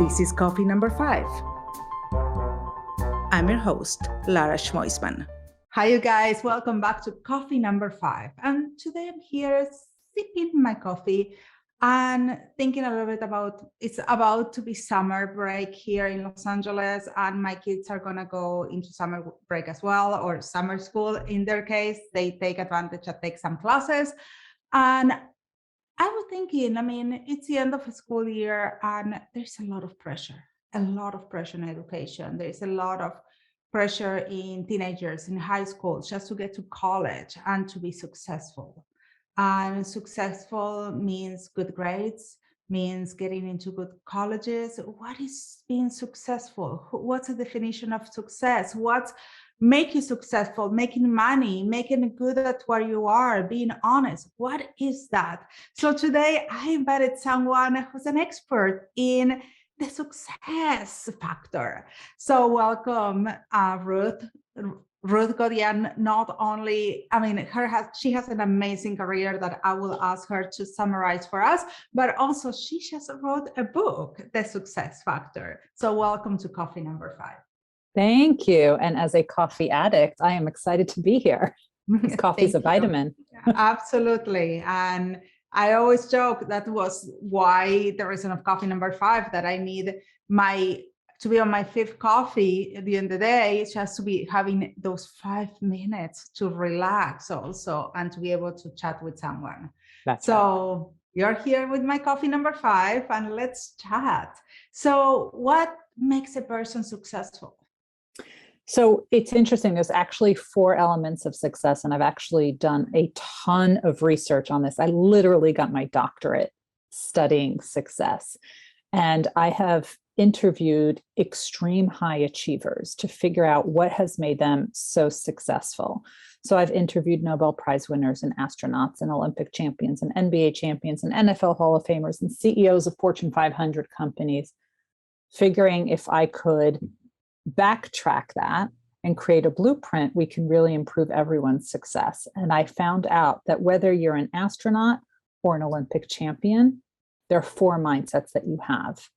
This is coffee number 5. I'm your host, Lara Schmoisman. Hi, you guys. Welcome back to coffee number 5. And today I'm here sipping my coffee and thinking a little bit about, it's about to be summer break here in Los Angeles, and my kids are going to go into summer break as well, or summer school in their case. They take advantage and take some classes. And I was thinking, it's the end of a school year and there's a lot of pressure in education. There's a lot of pressure in teenagers in high school just to get to college and to be successful. And successful means good grades, means getting into good colleges. What is being successful? What's the definition of success? What's make you successful, making money, making good at where you are, being honest? What is that? So today I invited someone who's an expert in the success factor. So welcome, Ruth. Ruth Gotian, not only, she has an amazing career that I will ask her to summarize for us, but also she just wrote a book, The Success Factor. So welcome to coffee number 5. Thank you. And as a coffee addict, I am excited to be here. Coffee is a vitamin. Absolutely. And I always joke that was why the reason of coffee number 5, that I need to be on my 5th coffee at the end of the day, just to be having those 5 minutes to relax also and to be able to chat with someone. That's so right. You're here with my coffee number 5 and let's chat. So what makes a person successful? So it's interesting. There's actually 4 elements of success, and I've actually done a ton of research on this. I literally got my doctorate studying success, and I have interviewed extreme high achievers to figure out what has made them so successful. So I've interviewed Nobel Prize winners and astronauts and Olympic champions and NBA champions and NFL Hall of Famers and CEOs of Fortune 500 companies, figuring if I could backtrack that and create a blueprint, we can really improve everyone's success. And I found out that whether you're an astronaut or an Olympic champion, there are 4 mindsets that you have.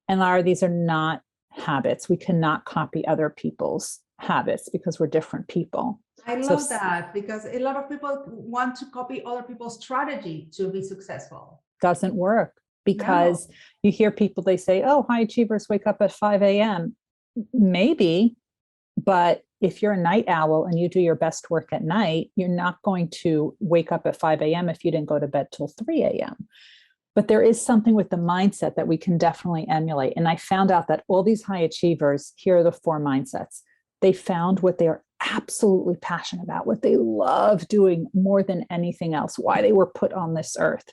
And Lara, these are not habits. We cannot copy other people's habits because we're different people. I love that, because a lot of people want to copy other people's strategy to be successful. Doesn't work, because you hear people, they say, oh, high achievers wake up at 5 a.m. Maybe, but if you're a night owl and you do your best work at night, you're not going to wake up at 5 a.m. if you didn't go to bed till 3 a.m. But there is something with the mindset that we can definitely emulate. And I found out that all these high achievers, here are the 4 mindsets. They found what they are absolutely passionate about, what they love doing more than anything else, why they were put on this earth.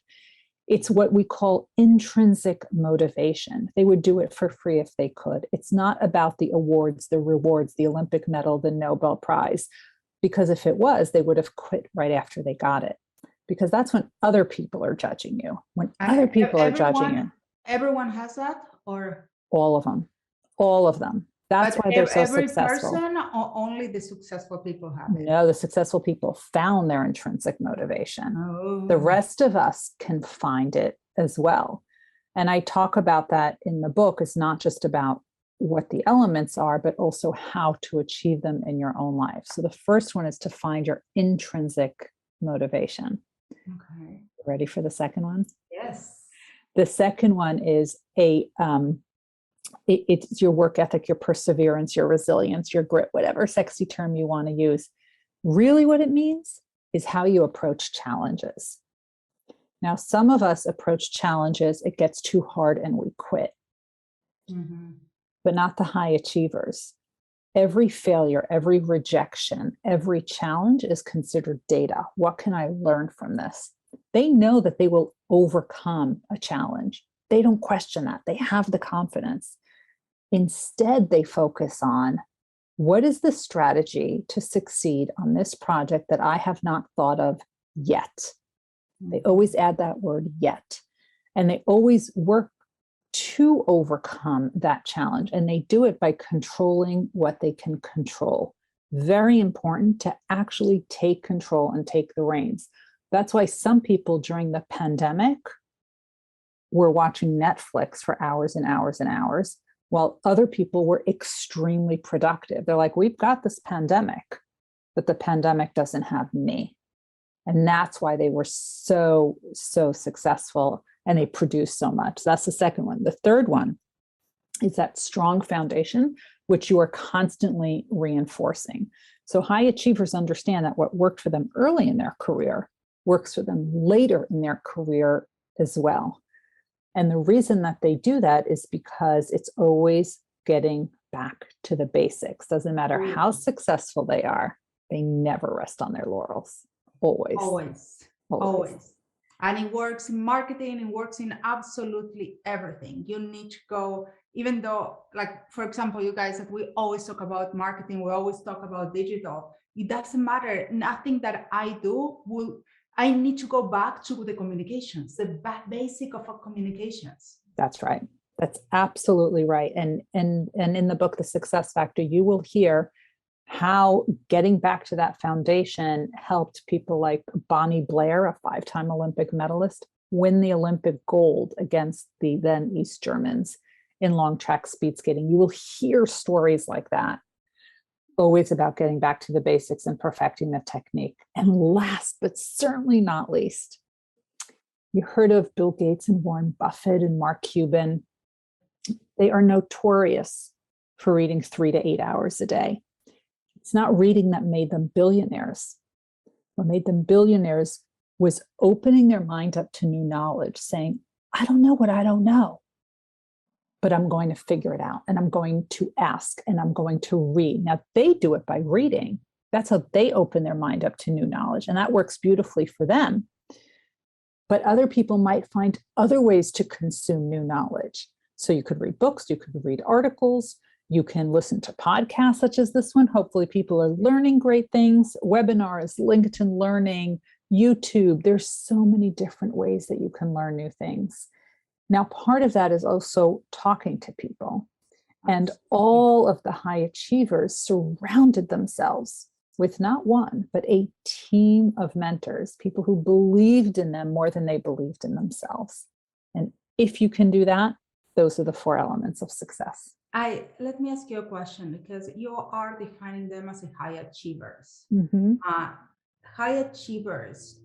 It's what we call intrinsic motivation. They would do it for free if they could. It's not about the awards, the rewards, the Olympic medal, the Nobel Prize, because if it was, they would have quit right after they got it. Because that's when other people are judging you. When other people are judging you. Everyone has that, or? All of them. All of them. That's why they're so successful. Every person, or only the successful people have it? No, the successful people found their intrinsic motivation. Oh. The rest of us can find it as well. And I talk about that in the book. It's not just about what the elements are, but also how to achieve them in your own life. So the first one is to find your intrinsic motivation. Okay. Ready for the second one? Yes. The second one is it's your work ethic, your perseverance, your resilience, your grit, whatever sexy term you want to use. Really what it means is how you approach challenges. Now, some of us approach challenges, it gets too hard and we quit. Mm-hmm. But not the high achievers. Every failure, every rejection, every challenge is considered data. What can I learn from this? They know that they will overcome a challenge. They don't question that. They have the confidence. Instead, they focus on, what is the strategy to succeed on this project that I have not thought of yet? They always add that word yet. And they always work to overcome that challenge. And they do it by controlling what they can control. Very important to actually take control and take the reins. That's why some people during the pandemic were watching Netflix for hours and hours and hours, while other people were extremely productive. They're like, we've got this pandemic, but the pandemic doesn't have me. And that's why they were so successful and they produced so much. That's the second one. The third one is that strong foundation, which you are constantly reinforcing. So high achievers understand that what worked for them early in their career works for them later in their career as well. And the reason that they do that is because it's always getting back to the basics. Doesn't matter how successful they are, they never rest on their laurels. Always. And it works in marketing, it works in absolutely everything. You need to go, even though, like, for example, you guys, that we always talk about marketing, we always talk about digital. It doesn't matter. Nothing that I do I need to go back to the communications, the basic of our communications. That's right. That's absolutely right. And in the book, The Success Factor, you will hear how getting back to that foundation helped people like Bonnie Blair, a 5-time Olympic medalist, win the Olympic gold against the then East Germans in long track speed skating. You will hear stories like that, always about getting back to the basics and perfecting the technique. And last, but certainly not least, you heard of Bill Gates and Warren Buffett and Mark Cuban. They are notorious for reading 3 to 8 hours a day. It's not reading that made them billionaires. What made them billionaires was opening their mind up to new knowledge, saying, I don't know what I don't know, but I'm going to figure it out, and I'm going to ask, and I'm going to read. Now, they do it by reading. That's how they open their mind up to new knowledge, and that works beautifully for them. But other people might find other ways to consume new knowledge. So you could read books, you could read articles, you can listen to podcasts such as this one. Hopefully people are learning great things, webinars, LinkedIn Learning, YouTube. There's so many different ways that you can learn new things. Now, part of that is also talking to people. And all of the high achievers surrounded themselves with not one, but a team of mentors, people who believed in them more than they believed in themselves. And if you can do that, those are the 4 elements of success. Let me ask you a question, because you are defining them as high achievers. Mm-hmm. High achievers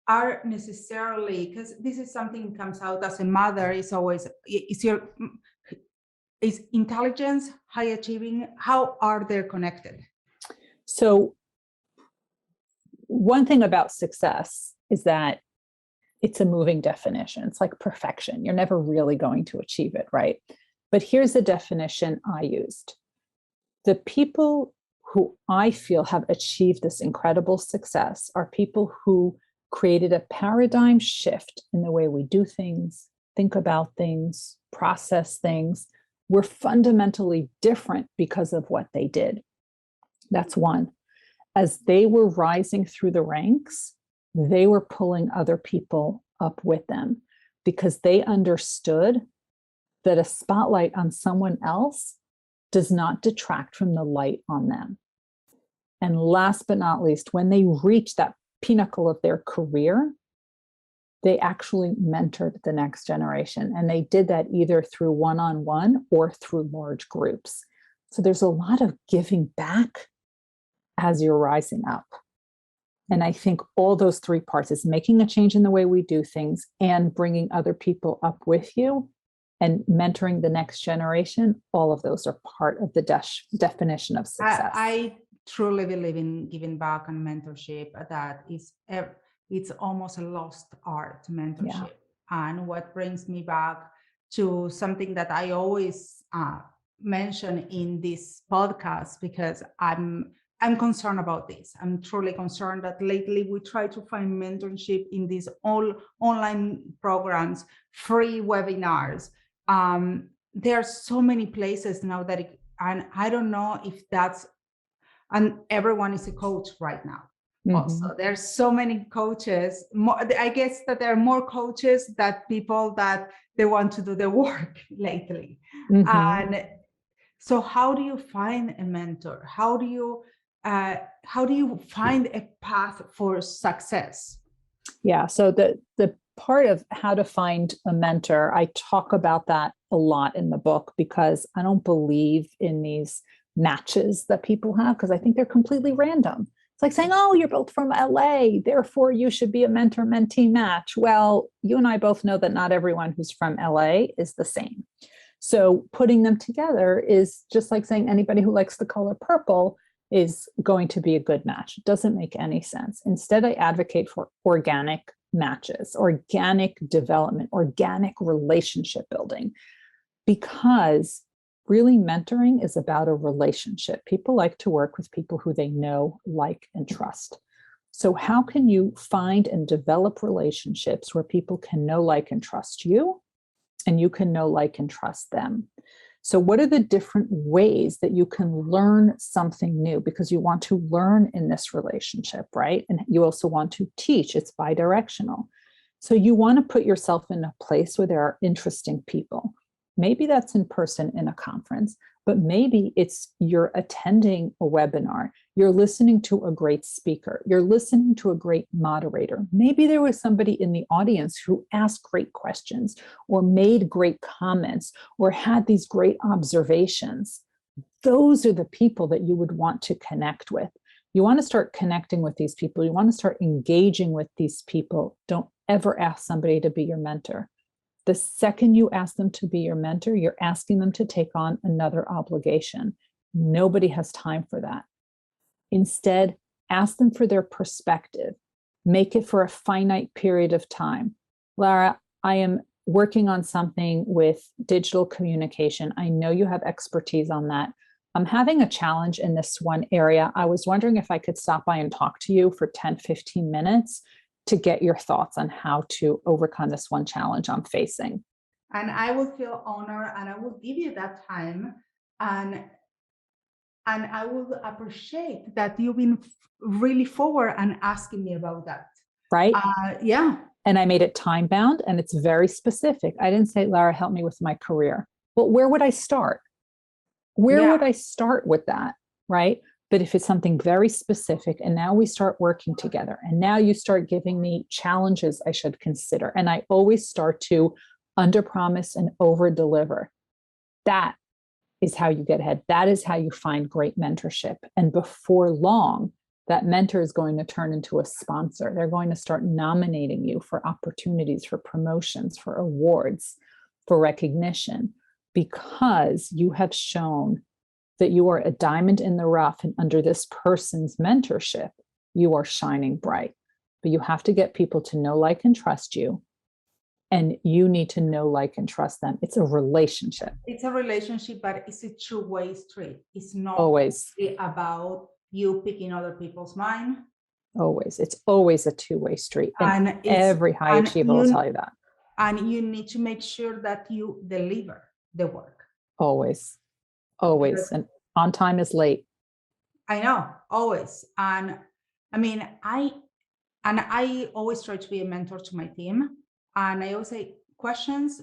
are necessarily, because this is something that comes out as a mother, is always, is intelligence, high achieving, how are they connected? So one thing about success is that it's a moving definition. It's like perfection. You're never really going to achieve it, right? But here's the definition I used. The people who I feel have achieved this incredible success are people who created a paradigm shift in the way we do things, think about things, process things. We're fundamentally different because of what they did. That's one. As they were rising through the ranks, they were pulling other people up with them because they understood that a spotlight on someone else does not detract from the light on them. And last but not least, when they reached that pinnacle of their career, they actually mentored the next generation. And they did that either through one-on-one or through large groups. So there's a lot of giving back as you're rising up. And I think all those 3 parts is making a change in the way we do things and bringing other people up with you and mentoring the next generation. All of those are part of the definition of success. I truly believe in giving back and mentorship. That is, it's almost a lost art, mentorship. Yeah. And what brings me back to something that I always mention in this podcast, because I'm concerned about this. I'm truly concerned that lately we try to find mentorship in these all online programs, free webinars. There are so many places now and I don't know if that's, and everyone is a coach right now. Mm-hmm. Also, there's so many coaches. I guess that there are more coaches than people that they want to do the work lately. Mm-hmm. And so how do you find a mentor? How do you find a path for success? Yeah. So the part of how to find a mentor, I talk about that a lot in the book because I don't believe in these matches that people have because I think they're completely random. It's like saying, oh, you're both from LA, therefore you should be a mentor-mentee match. Well, you and I both know that not everyone who's from LA is the same. So putting them together is just like saying anybody who likes the color purple is going to be a good match. It doesn't make any sense. Instead, I advocate for organic matches, organic development, organic relationship building, because really mentoring is about a relationship. People like to work with people who they know, like, and trust. So how can you find and develop relationships where people can know, like, and trust you, and you can know, like, and trust them? So what are the different ways that you can learn something new? Because you want to learn in this relationship, right? And you also want to teach. It's bi-directional. So you want to put yourself in a place where there are interesting people. Maybe that's in person in a conference, but maybe it's you're attending a webinar, you're listening to a great speaker, you're listening to a great moderator. Maybe there was somebody in the audience who asked great questions or made great comments or had these great observations. Those are the people that you would want to connect with. You want to start connecting with these people. You want to start engaging with these people. Don't ever ask somebody to be your mentor. The second you ask them to be your mentor, you're asking them to take on another obligation. Nobody has time for that. Instead, ask them for their perspective. Make it for a finite period of time. Lara, I am working on something with digital communication. I know you have expertise on that. I'm having a challenge in this one area. I was wondering if I could stop by and talk to you for 10, 15 minutes to get your thoughts on how to overcome this one challenge I'm facing. And I will feel honored and I will give you that time. And I will appreciate that you've been really forward and asking me about that. Right? Yeah. And I made it time bound and it's very specific. I didn't say, Lara, help me with my career. Well, where would I start? Where would I start with that? Right? But if it's something very specific, and now we start working together, and now you start giving me challenges I should consider, and I always start to underpromise and overdeliver. That is how you get ahead. That is how you find great mentorship. And before long, that mentor is going to turn into a sponsor. They're going to start nominating you for opportunities, for promotions, for awards, for recognition, because you have shown that you are a diamond in the rough, and under this person's mentorship, you are shining bright. But you have to get people to know, like, and trust you. And you need to know, like, and trust them. It's a relationship. It's a relationship, but it's a two-way street. It's not always about you picking other people's mind. Always. It's always a two-way street. And it's, every high achiever will tell you that. And you need to make sure that you deliver the work. Always. Always. And on time is late. I know, always. And I mean, I always try to be a mentor to my team. And I always say, questions,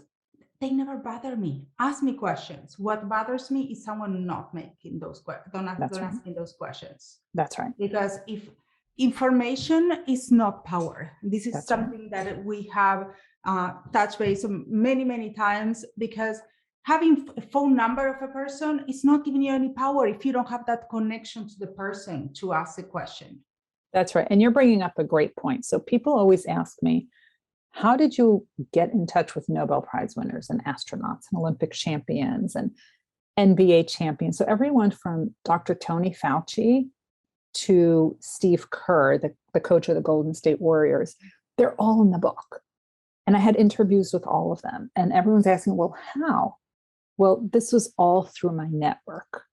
they never bother me. Ask me questions. What bothers me is someone not making those questions. Don't ask me those questions. That's right. Because if information is not power, this is something that we have touched base on many, many times, because having a phone number of a person is not giving you any power if you don't have that connection to the person to ask a question. That's right. And you're bringing up a great point. So people always ask me, how did you get in touch with Nobel Prize winners and astronauts and Olympic champions and NBA champions? So everyone from Dr. Tony Fauci to Steve Kerr, the coach of the Golden State Warriors, they're all in the book. And I had interviews with all of them. And everyone's asking, well, how? Well, this was all through my network.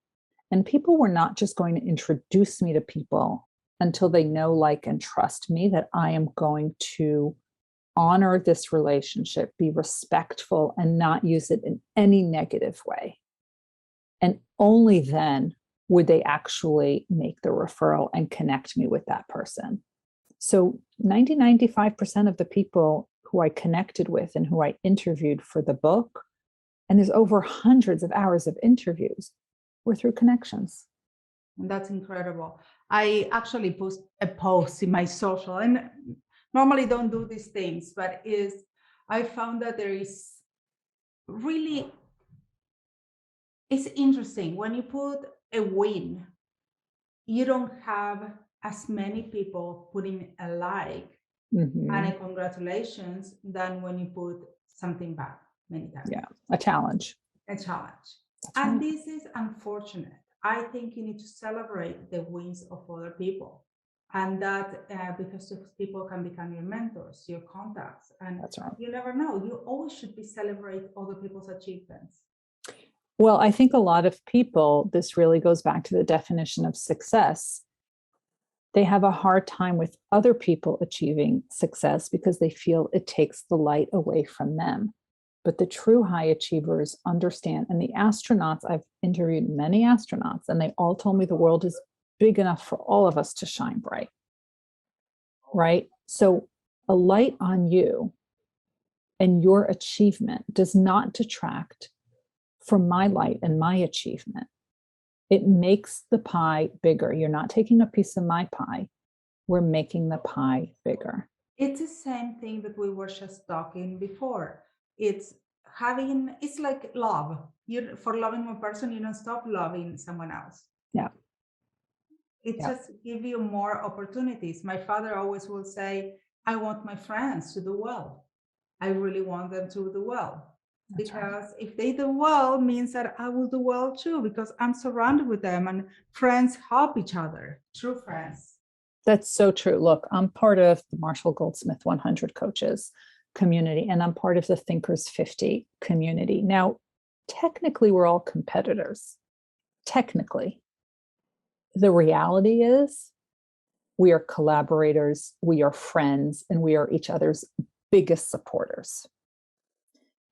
And people were not just going to introduce me to people until they know, like, and trust me, that I am going to honor this relationship, be respectful, and not use it in any negative way. And only then would they actually make the referral and connect me with that person. So 95% of the people who I connected with and who I interviewed for the book, and there's over hundreds of hours of interviews, were through connections. And that's incredible. I actually post a post in my social, and normally don't do these things, but I found that there is really, it's interesting when you put a win, you don't have as many people putting a like and a congratulations than when you put something back many times. Yeah, a challenge. A challenge. That's and right. This is unfortunate. I think you need to celebrate the wins of other people. And that because those people can become your mentors, your contacts. And That's right. You never know. You always should be celebrate other people's achievements. Well, I think a lot of people, this really goes back to the definition of success. They have a hard time with other people achieving success because they feel it takes the light away from them. But the true high achievers understand, and the astronauts, I've interviewed many astronauts, and they all told me the world is big enough for all of us to shine bright. Right? So a light on you and your achievement does not detract from my light and my achievement. It makes the pie bigger. You're not taking a piece of my pie. We're making the pie bigger. It's the same thing that we were just talking before. It's like love. For loving one person, you don't stop loving someone else. Yeah. It just gives you more opportunities. My father always will say, I want my friends to do well. I really want them to do well. That's because right. If they do well, means that I will do well too, because I'm surrounded with them and friends help each other, true friends. That's so true. Look, I'm part of the Marshall Goldsmith 100 coaches community, and I'm part of the Thinkers 50 community. Now, technically, we're all competitors. Technically. The reality is we are collaborators, we are friends, and we are each other's biggest supporters.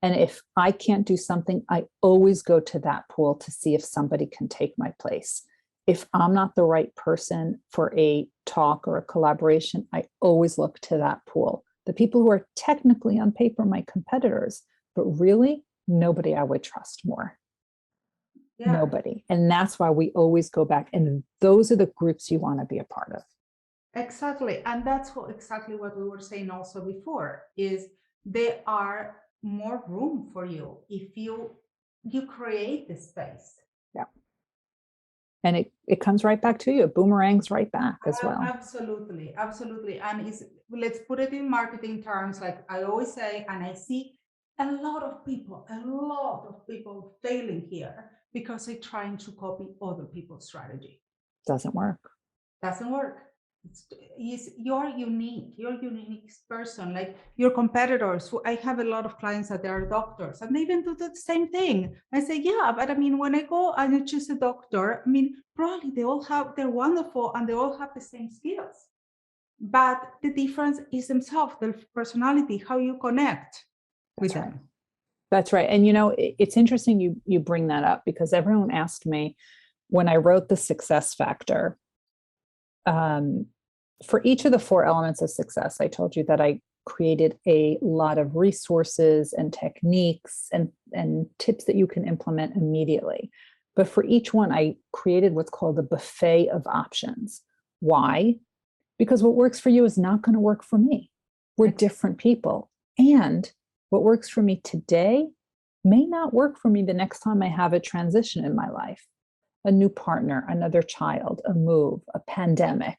And if I can't do something, I always go to that pool to see if somebody can take my place. If I'm not the right person for a talk or a collaboration, I always look to that pool. The people who are technically on paper my competitors, but really nobody I would trust more. Yeah. Nobody. And that's why we always go back. And those are the groups you want to be a part of. Exactly. And that's exactly what we were saying also before, is there are more room for you if you create the space. Yeah. And it comes right back to you. It boomerangs right back as well. Absolutely. Absolutely. And let's put it in marketing terms, like I always say, and I see a lot of people failing here because they're trying to copy other people's strategy. Doesn't work. You're unique person. Like your competitors, I have a lot of clients that they are doctors and they even do the same thing. I say, yeah, but I mean, when I go and I choose a doctor, I mean, probably they're wonderful and they all have the same skills, but the difference is themselves, their personality, how you connect with them. That's right. And it's interesting you bring that up, because everyone asked me when I wrote the success factor, for each of the 4 elements of success, I told you that I created a lot of resources and techniques and tips that you can implement immediately. But for each one, I created what's called a buffet of options. Why? Because what works for you is not going to work for me. We're different people. And what works for me today may not work for me the next time I have a transition in my life. A new partner, another child, a move, a pandemic,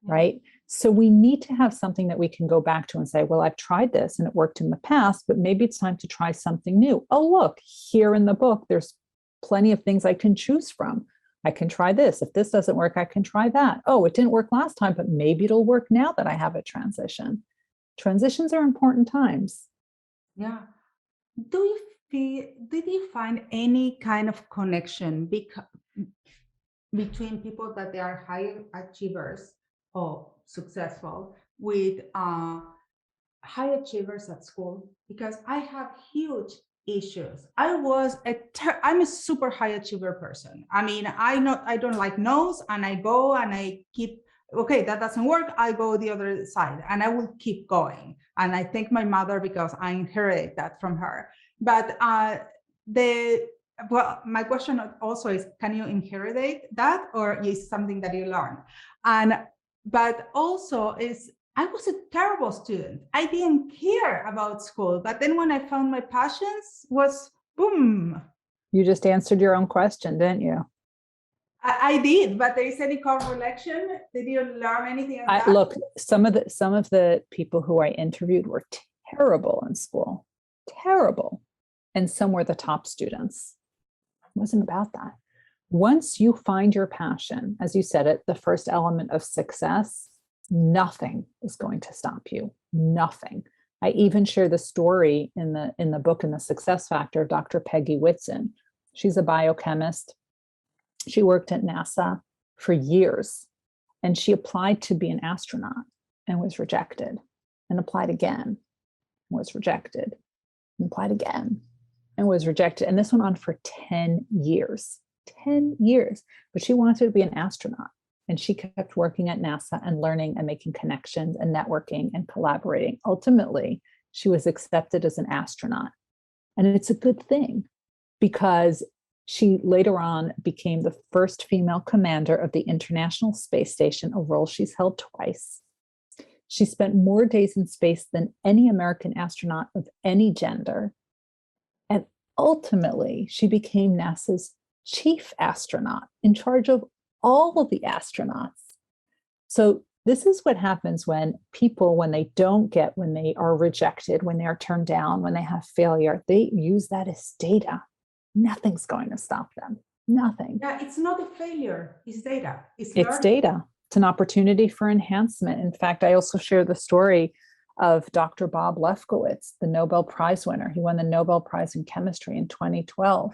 right? So we need to have something that we can go back to and say, well, I've tried this and it worked in the past, but maybe it's time to try something new. Oh, look, here in the book, there's plenty of things I can choose from. I can try this. If this doesn't work, I can try that. Oh, it didn't work last time, but maybe it'll work now that I have a transition. Transitions are important times. Yeah. Did you find any kind of connection between people that they are high achievers or successful with high achievers at school? Because I have huge issues. I'm a super high achiever person. I mean, I don't like no's, and I go and I keep, okay, that doesn't work, I go the other side and I will keep going. And I thank my mother because I inherited that from her. But my question also is, can you inherit that, or is something that you learn? But also is, I was a terrible student. I didn't care about school. But then when I found my passions, was boom. You just answered your own question, didn't you? I did, but there is any correlation? Did you learn anything of that? Look, some of the people who I interviewed were terrible in school, terrible. And some were the top students. It wasn't about that. Once you find your passion, as you said it, the first element of success, nothing is going to stop you. Nothing. I even share the story in the book, in The Success Factor, of Dr. Peggy Whitson. She's a biochemist. She worked at NASA for years, and she applied to be an astronaut and was rejected, and applied again, was rejected, and applied again, and was rejected. And this went on for 10 years, 10 years. But she wanted to be an astronaut, and she kept working at NASA and learning and making connections and networking and collaborating. Ultimately, she was accepted as an astronaut. And it's a good thing, because she later on became the first female commander of the International Space Station, a role she's held twice. She spent more days in space than any American astronaut of any gender. And ultimately, she became NASA's chief astronaut, in charge of all of the astronauts. So this is what happens when people, when they don't get, when they are rejected, when they are turned down, when they have failure, they use that as data. Nothing's going to stop them. Nothing. Yeah, it's not a failure. It's data. It's data. It's an opportunity for enhancement. In fact, I also share the story of Dr. Bob Lefkowitz, the Nobel Prize winner. He won the Nobel Prize in Chemistry in 2012.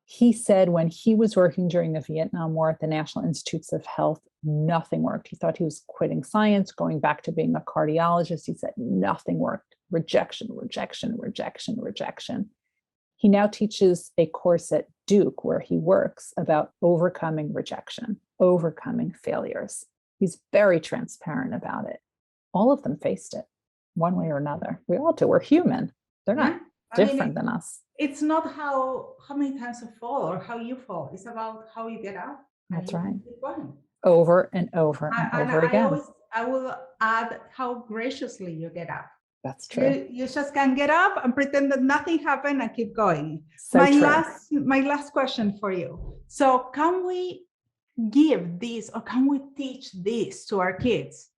He said when he was working during the Vietnam War at the National Institutes of Health, nothing worked. He thought he was quitting science, going back to being a cardiologist. He said nothing worked. Rejection, rejection, rejection, rejection. He now teaches a course at Duke, where he works, about overcoming rejection, overcoming failures. He's very transparent about it. All of them faced it one way or another. We all do. We're human. They're not different than us. It's not how many times you fall or how you fall. It's about how you get up. That's right. Over and over and over again. I will add how graciously you get up. That's true. You just can get up and pretend that nothing happened and keep going. So my last question for you. So can we give this, or can we teach this to our kids?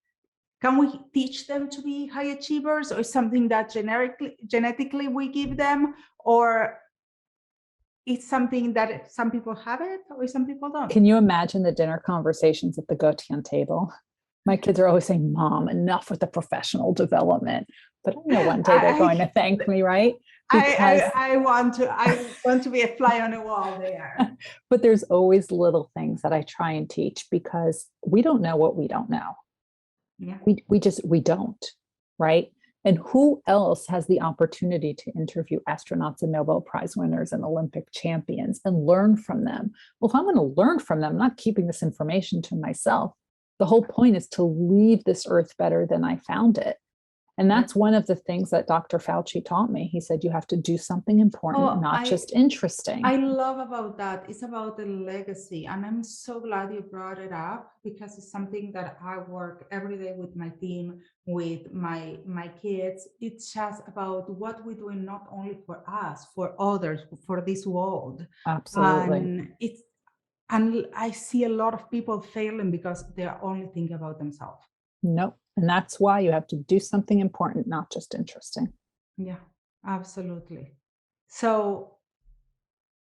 Can we teach them to be high achievers, or something that genetically we give them, or it's something that some people have it or some people don't? Can you imagine the dinner conversations at the Gotian table? My kids are always saying, "Mom, enough with the professional development." But I know one day they're going to thank me, right? Because I want to be a fly on the wall there. But there's always little things that I try and teach, because we don't know what we don't know. Yeah. We don't, right? And who else has the opportunity to interview astronauts and Nobel Prize winners and Olympic champions and learn from them? Well, if I'm going to learn from them, I'm not keeping this information to myself. The whole point is to leave this earth better than I found it. And that's one of the things that Dr. Fauci taught me. He said, you have to do something important, not just interesting. I love about that. It's about the legacy. And I'm so glad you brought it up, because it's something that I work every day with my team, with my kids. It's just about what we're doing, not only for us, for others, for this world. Absolutely. And I see a lot of people failing because they're only thinking about themselves. Nope. And that's why you have to do something important, not just interesting. Yeah, absolutely. So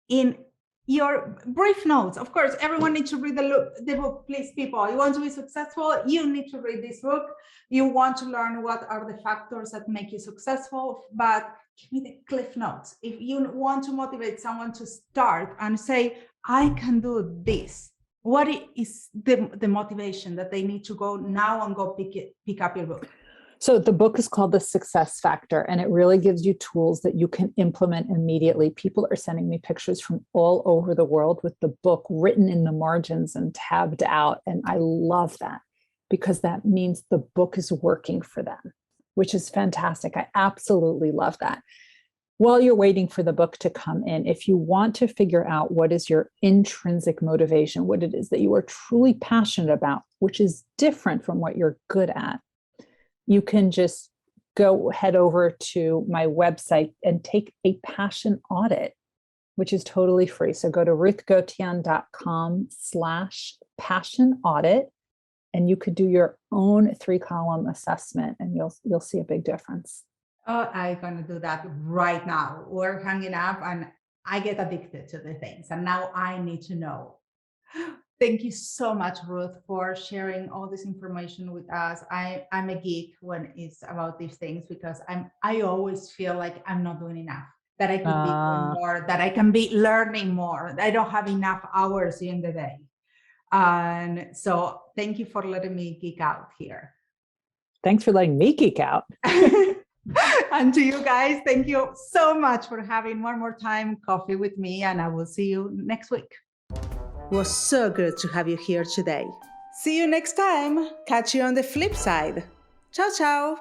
in your brief notes, of course, everyone needs to read the book. Please, people, you want to be successful, you need to read this book. You want to learn what are the factors that make you successful, but give me the cliff notes. If you want to motivate someone to start and say, I can do this, what is the motivation that they need to go now and go pick up your book? So the book is called The Success Factor, and it really gives you tools that you can implement immediately. People are sending me pictures from all over the world with the book written in the margins and tabbed out. And I love that, because that means the book is working for them, which is fantastic. I absolutely love that. While you're waiting for the book to come in, if you want to figure out what is your intrinsic motivation, what it is that you are truly passionate about, which is different from what you're good at, you can just head over to my website and take a passion audit, which is totally free. So go to ruthgotian.com/passion audit, and you could do your own 3-column assessment, and you'll see a big difference. Oh, I'm gonna do that right now. We're hanging up and I get addicted to the things, and now I need to know. Thank you so much, Ruth, for sharing all this information with us. I'm a geek when it's about these things because I always feel like I'm not doing enough, that I could be doing more, that I can be learning more. I don't have enough hours in the day. And so thank you for letting me geek out here. Thanks for letting me geek out. And to you guys, thank you so much for having one more time coffee with me, and I will see you next week. It was so good to have you here today. See you next time. Catch you on the flip side. Ciao, ciao.